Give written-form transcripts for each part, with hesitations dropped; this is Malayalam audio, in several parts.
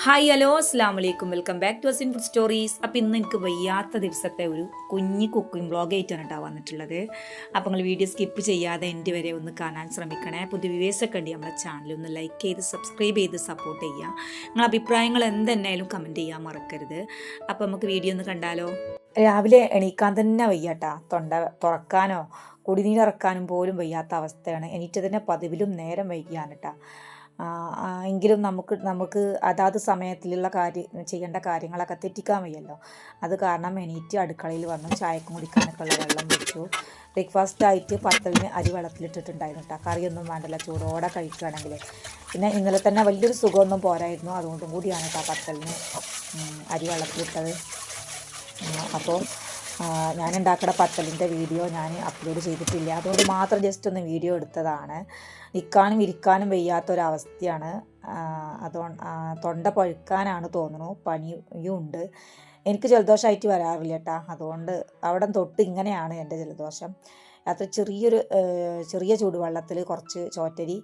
ഹായ് ഹലോ അസ്സാം വലൈക്കും welcome back to Asin food stories. അപ്പോൾ ഇന്ന് എനിക്ക് വയ്യാത്ത ദിവസത്തെ ഒരു കുഞ്ഞി കുക്കിംഗ് വ്ളോഗ് ആയിട്ടാണ് കേട്ടോ വന്നിട്ടുള്ളത്. അപ്പോൾ നിങ്ങൾ വീഡിയോ സ്കിപ്പ് ചെയ്യാതെ എൻ്റെ വരെ ഒന്ന് കാണാൻ ശ്രമിക്കണേ. പുതിയ വ്യൂവേഴ്സൊക്കെ ഉണ്ട് നമ്മുടെ ചാനൽ ഒന്ന് ലൈക്ക് ചെയ്ത് സബ്സ്ക്രൈബ് ചെയ്ത് സപ്പോർട്ട് ചെയ്യുക. നിങ്ങൾ അഭിപ്രായങ്ങൾ എന്തെന്നായാലും കമൻറ്റ് ചെയ്യാൻ മറക്കരുത്. അപ്പോൾ നമുക്ക് വീഡിയോ ഒന്ന് കണ്ടാലോ. രാവിലെ എണീക്കാൻ തന്നെ വയ്യാട്ടാ, തൊണ്ട തുറക്കാനോ കുടിനീരിറക്കാനും പോലും വയ്യാത്ത അവസ്ഥയാണ്. എണീറ്റതിൻ്റെ പതിവിലും നേരം വൈകിയാണ് കേട്ടോ. എങ്കിലും നമുക്ക് അതാത് സമയത്തിലുള്ള ചെയ്യേണ്ട കാര്യങ്ങളൊക്കെ തെറ്റിക്കാൻ വയ്യല്ലോ. അത് കാരണം എണീറ്റ് അടുക്കളയിൽ വന്നു ചായക്കും കുടിക്കാനൊക്കെ ഉള്ള വെള്ളം വെച്ചു. ബ്രേക്ക്ഫാസ്റ്റായിട്ട് പത്തലിന് അരി വെള്ളത്തിലിട്ടിട്ടുണ്ടായിരുന്നു കേട്ടോ. കറിയൊന്നും വേണ്ടല്ലോ, ചൂടോടെ കഴിക്കുകയാണെങ്കിൽ. പിന്നെ ഇന്നലെ തന്നെ വലിയൊരു സുഖമൊന്നും പോരായിരുന്നു, അതുകൊണ്ടും കൂടിയാണ് കേട്ടോ പത്തലിന് അരി വെള്ളത്തിലിട്ടത്. അപ്പോൾ ഞാൻ ഉണ്ടാക്കുന്ന പത്തലിൻ്റെ വീഡിയോ ഞാൻ അപ്ലോഡ് ചെയ്തിട്ടില്ല, അതുകൊണ്ട് മാത്രം ജസ്റ്റ് ഒന്ന് വീഡിയോ എടുത്തതാണ്. നിൽക്കാനും ഇരിക്കാനും വയ്യാത്തൊരവസ്ഥയാണ്. തൊണ്ട പഴുക്കാനാണ് തോന്നുന്നു, പനിയും ഉണ്ട്. എനിക്ക് ജലദോഷമായിട്ട് വരാറില്ല കേട്ടോ, അതുകൊണ്ട് അവിടെ തൊട്ട് ഇങ്ങനെയാണ് എൻ്റെ ജലദോഷം. അത് ചെറിയ ചൂടുവെള്ളത്തിൽ കുറച്ച് ചോറ്റരി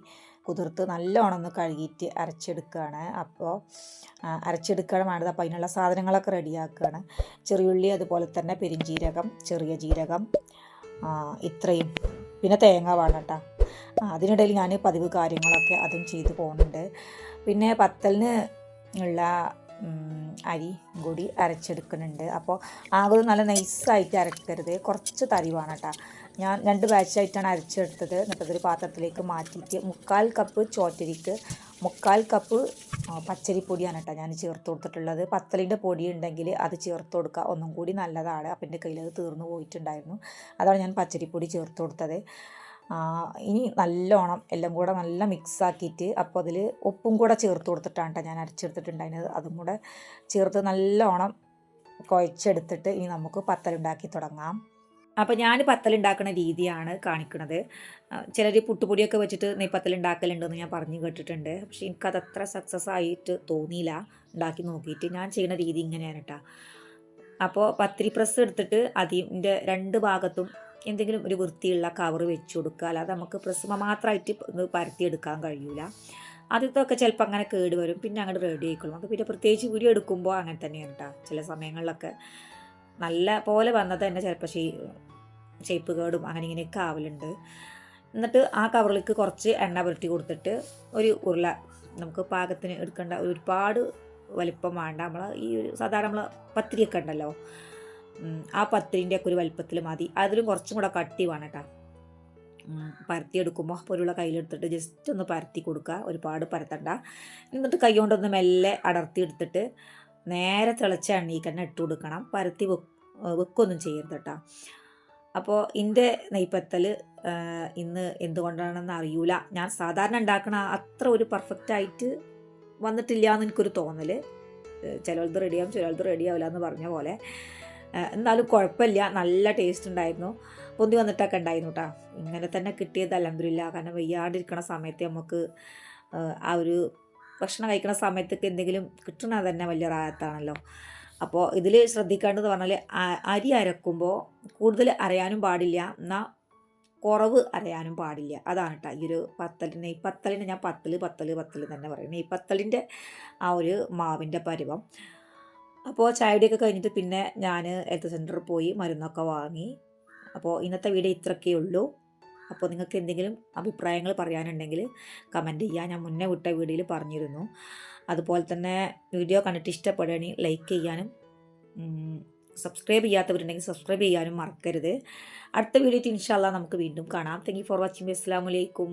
കുതിർത്ത് നല്ലോണം ഒന്ന് കഴുകിയിട്ട് അരച്ചെടുക്കുകയാണ്. അപ്പോൾ അരച്ചെടുക്കുകയാണ് വേണ്ടത്. അപ്പോൾ അതിനുള്ള സാധനങ്ങളൊക്കെ റെഡിയാക്കുകയാണ്. ചെറിയുള്ളി, അതുപോലെ തന്നെ പെരിഞ്ജീരകം, ചെറിയ ജീരകം, ഇത്രയും. പിന്നെ തേങ്ങ വേണം കേട്ടോ. അതിനിടയിൽ ഞാൻ പതിവ് കാര്യങ്ങളൊക്കെ അതും ചെയ്തു പോകുന്നുണ്ട്. പിന്നെ പത്തലിന് ഉള്ള അരി കൂടി അരച്ചെടുക്കുന്നുണ്ട്. അപ്പോൾ ആകെ നല്ല നൈസായിട്ട് അരക്കരുത്, കുറച്ച് തരിവാണ് കേട്ടോ. ഞാൻ 2 ബാച്ചായിട്ടാണ് അരച്ചെടുത്തത്. എന്നിട്ട് അതൊരു പാത്രത്തിലേക്ക് മാറ്റിയിട്ട് 3/4 കപ്പ് ചോറ്റരിക്ക് 3/4 കപ്പ് പച്ചരിപ്പൊടിയാണ് കേട്ടോ ഞാൻ ചേർത്ത് കൊടുത്തിട്ടുള്ളത്. പത്തലിൻ്റെ പൊടി ഉണ്ടെങ്കിൽ അത് ചേർത്ത് കൊടുക്കുക, ഒന്നും കൂടി നല്ലതാണ്. അപ്പം എൻ്റെ കയ്യിൽ അത് തീർന്നു പോയിട്ടുണ്ടായിരുന്നു, അതാണ് ഞാൻ പച്ചരിപ്പൊടി ചേർത്ത് കൊടുത്തത്. ഇനി നല്ലോണം എല്ലാം കൂടെ നല്ല മിക്സാക്കിയിട്ട്, അപ്പോൾ അതിൽ ഉപ്പും കൂടെ ചേർത്ത് കൊടുത്തിട്ടാണ് കേട്ടോ ഞാൻ അരച്ചെടുത്തിട്ടുണ്ടായിരുന്നത്. അതും കൂടെ ചേർത്ത് നല്ലോണം കുഴച്ചെടുത്തിട്ട് ഇനി നമുക്ക് പത്തലുണ്ടാക്കി തുടങ്ങാം. അപ്പോൾ ഞാൻ പത്തലുണ്ടാക്കുന്ന രീതിയാണ് കാണിക്കുന്നത്. ചിലർ പുട്ടുപൊടിയൊക്കെ വെച്ചിട്ട് നെയ്പത്തൽ ഉണ്ടാക്കലുണ്ടെന്ന് ഞാൻ പറഞ്ഞു കേട്ടിട്ടുണ്ട്. പക്ഷേ എനിക്കതത്ര സക്സസ് ആയിട്ട് തോന്നിയില്ല ഉണ്ടാക്കി നോക്കിയിട്ട്. ഞാൻ ചെയ്യുന്ന രീതി ഇങ്ങനെയാണ് കേട്ടോ. അപ്പോൾ പത്തിരി പ്രസ് എടുത്തിട്ട് അതിൻ്റെ 2 ഭാഗത്തും എന്തെങ്കിലും ഒരു വൃത്തിയുള്ള കവർ വെച്ച് കൊടുക്കുക. അല്ലാതെ നമുക്ക് പ്രസ് മാത്രമായിട്ട് പരത്തിയെടുക്കാൻ കഴിയില്ല. ആദ്യത്തൊക്കെ ചിലപ്പോൾ അങ്ങനെ കേട് വരും, പിന്നെ അങ്ങോട്ട് റെഡി ആയിക്കൊള്ളും. അത് പിന്നെ പ്രത്യേകിച്ച് വീഡിയോ എടുക്കുമ്പോൾ അങ്ങനെ തന്നെയാണ് കേട്ടോ. ചില സമയങ്ങളിലൊക്കെ നല്ല പോലെ വന്നത് തന്നെ ചിലപ്പോൾ ഷേപ്പ് കേടും അങ്ങനെ ഇങ്ങനെയൊക്കെ ആവലുണ്ട്. എന്നിട്ട് ആ കവറിലേക്ക് കുറച്ച് എണ്ണ പുരട്ടി കൊടുത്തിട്ട് ഒരു ഉരുള, നമുക്ക് പാകത്തിന് എടുക്കേണ്ട, ഒരുപാട് വലിപ്പം വേണ്ട. ഈ സാധാരണ നമ്മൾ പത്തിരിയൊക്കെ ഉണ്ടല്ലോ, ആ പത്തിരിൻ്റെ ഒക്കെ ഒരു വലിപ്പത്തിൽ മതി. അതിലും കുറച്ചും കൂടെ കട്ടി വേണം കേട്ടോ. പരത്തിയെടുക്കുമ്പോൾ പൊരുള കയ്യിലെടുത്തിട്ട് ജസ്റ്റ് ഒന്ന് പരത്തി കൊടുക്കുക, ഒരുപാട് പരത്തണ്ട. എന്നിട്ട് കൈ കൊണ്ടൊന്ന് മെല്ലെ അടർത്തി എടുത്തിട്ട് നേരെ തിളച്ച എണ്ണയിൽ തന്നെ ഇട്ട് കൊടുക്കണം. പരത്തി വെക്കൊന്നും ചെയ്യരുത് കേട്ടോ. അപ്പോൾ എൻ്റെ നെയ്പത്തൽ ഇന്ന് എന്തുകൊണ്ടാണെന്ന് അറിയൂല, ഞാൻ സാധാരണ ഉണ്ടാക്കണ അത്ര ഒരു പെർഫെക്റ്റായിട്ട് വന്നിട്ടില്ല എന്ന് എനിക്കൊരു തോന്നൽ. ചിലത് റെഡിയാവും, ചിലത് റെഡിയാവില്ല എന്ന് പറഞ്ഞ പോലെ. എന്നാലും കുഴപ്പമില്ല, നല്ല ടേസ്റ്റ് ഉണ്ടായിരുന്നു. പൊന്തി വന്നിട്ടൊക്കെ ഉണ്ടായിരുന്നു കേട്ടോ. ഇങ്ങനെ തന്നെ കിട്ടിയത് അൽഹംദുലില്ലാ. കാരണം വയ്യാണ്ടിരിക്കണ സമയത്ത് നമുക്ക് ആ ഒരു ഭക്ഷണം കഴിക്കുന്ന സമയത്തൊക്കെ എന്തെങ്കിലും കിട്ടണത് തന്നെ വലിയ റാഹത്താണല്ലോ. അപ്പോൾ ഇതിൽ ശ്രദ്ധിക്കേണ്ടതെന്ന് പറഞ്ഞാൽ അരി അരക്കുമ്പോൾ കൂടുതൽ അരയാനും പാടില്ല, എന്നാൽ കുറവ് അരയാനും പാടില്ല. അതാണ് കേട്ടോ ഈ ഒരു നെയ്പത്തലിന് ഞാൻ പത്തൽ തന്നെ പറയും. നെയ്പത്തലിൻ്റെ ആ ഒരു മാവിൻ്റെ പരുവം. അപ്പോൾ ചായയുടെയൊക്കെ കഴിഞ്ഞിട്ട് പിന്നെ ഞാൻ ഹെൽത്ത് സെൻറ്ററിൽ പോയി മരുന്നൊക്കെ വാങ്ങി. അപ്പോൾ ഇന്നത്തെ വീഡിയോ ഇത്രയൊക്കെ ഉള്ളൂ. അപ്പോൾ നിങ്ങൾക്ക് എന്തെങ്കിലും അഭിപ്രായങ്ങൾ പറയാനുണ്ടെങ്കിൽ കമൻറ്റ് ചെയ്യുക. ഞാൻ മുന്നേ വിട്ട വീഡിയോയിൽ പറഞ്ഞിരുന്നു. അതുപോലെ തന്നെ വീഡിയോ കണ്ടിട്ട് ഇഷ്ടപ്പെടുകയാണെങ്കിൽ ലൈക്ക് ചെയ്യാനും സബ്സ്ക്രൈബ് ചെയ്യാത്തവരുണ്ടെങ്കിൽ സബ്സ്ക്രൈബ് ചെയ്യാനും മറക്കരുത്. അടുത്ത വീഡിയോയിൽ ഇൻഷാ അല്ലാഹ് നമുക്ക് വീണ്ടും കാണാം. Thank you for watching. അസ്സലാമു അലൈക്കും.